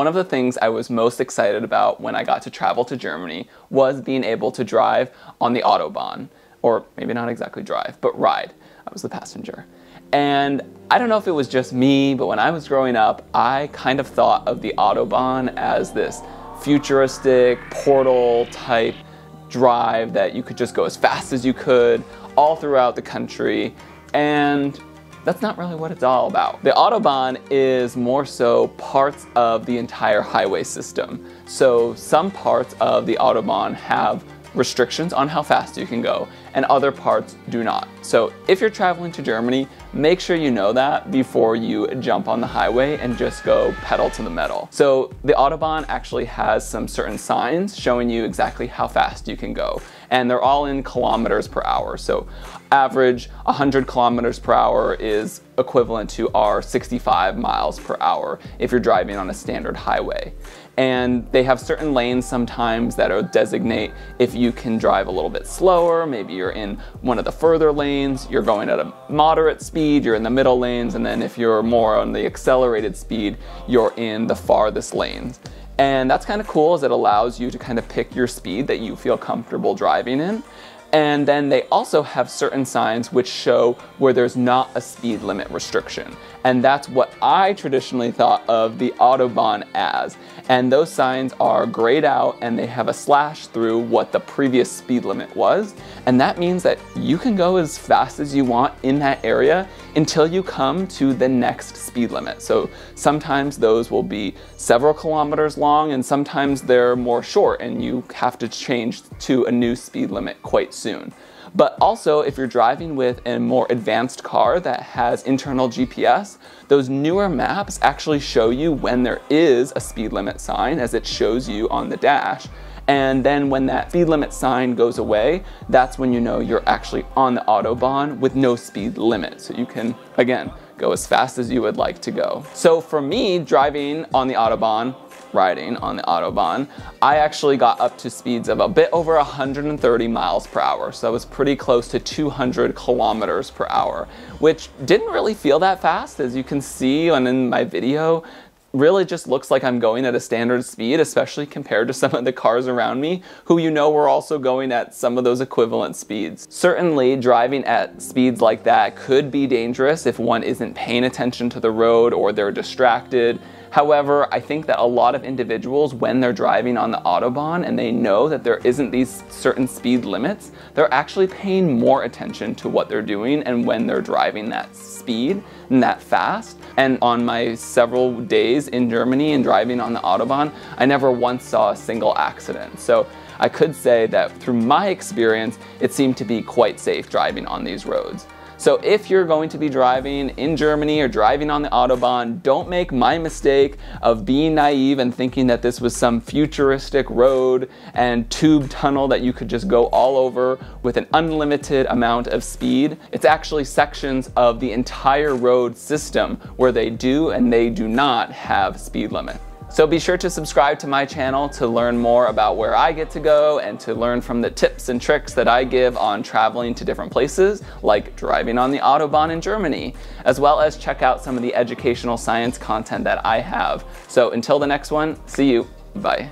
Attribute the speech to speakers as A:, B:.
A: one of the things I was most excited about when I got to travel to Germany was being able to drive on the Autobahn. Or maybe not exactly drive, but ride. I was the passenger. And I don't know if it was just me, but when I was growing up, I kind of thought of the Autobahn as this futuristic portal type drive that you could just go as fast as you could all throughout the country. And that's not really what it's all about. The Autobahn is more so parts of the entire highway system. So some parts of the Autobahn have restrictions on how fast you can go, and other parts do not. So if you're traveling to Germany, make sure you know that before you jump on the highway and just go pedal to the metal. So the Autobahn actually has some certain signs showing you exactly how fast you can go, and they're all in kilometers per hour. So average 100 kilometers per hour is equivalent to our 65 miles per hour if you're driving on a standard highway. And they have certain lanes sometimes that designate if you can drive a little bit slower. Maybe you're in one of the further lanes, you're going at a moderate speed, you're in the middle lanes, and then if you're more on the accelerated speed, you're in the farthest lanes. And that's kind of cool, as it allows you to kind of pick your speed that you feel comfortable driving in. And then they also have certain signs which show where there's not a speed limit restriction. And that's what I traditionally thought of the Autobahn as. And those signs are grayed out and they have a slash through what the previous speed limit was. And that means that you can go as fast as you want in that area until you come to the next speed limit. So sometimes those will be several kilometers long, and sometimes they're more short and you have to change to a new speed limit quite soon. But also, if you're driving with a more advanced car that has internal GPS, those newer maps actually show you when there is a speed limit sign, as it shows you on the dash. And then when that speed limit sign goes away, that's when you know you're actually on the Autobahn with no speed limit. So you can, again, go as fast as you would like to go. So for me, driving on the Autobahn, riding on the Autobahn, I actually got up to speeds of a bit over 130 miles per hour. So that was pretty close to 200 kilometers per hour, which didn't really feel that fast. As you can see in my video, really just looks like I'm going at a standard speed, especially compared to some of the cars around me who were also going at some of those equivalent speeds. Certainly, driving at speeds like that could be dangerous if one isn't paying attention to the road or they're distracted. However, I think that a lot of individuals, when they're driving on the Autobahn and they know that there isn't these certain speed limits, they're actually paying more attention to what they're doing and when they're driving that speed and that fast. And on my several days in Germany and driving on the Autobahn, I never once saw a single accident. So I could say that through my experience, it seemed to be quite safe driving on these roads. So if you're going to be driving in Germany or driving on the Autobahn, don't make my mistake of being naive and thinking that this was some futuristic road and tube tunnel that you could just go all over with an unlimited amount of speed. It's actually sections of the entire road system where they do and they do not have speed limit. So be sure to subscribe to my channel to learn more about where I get to go and to learn from the tips and tricks that I give on traveling to different places, like driving on the Autobahn in Germany, as well as check out some of the educational science content that I have. So until the next one, see you, bye.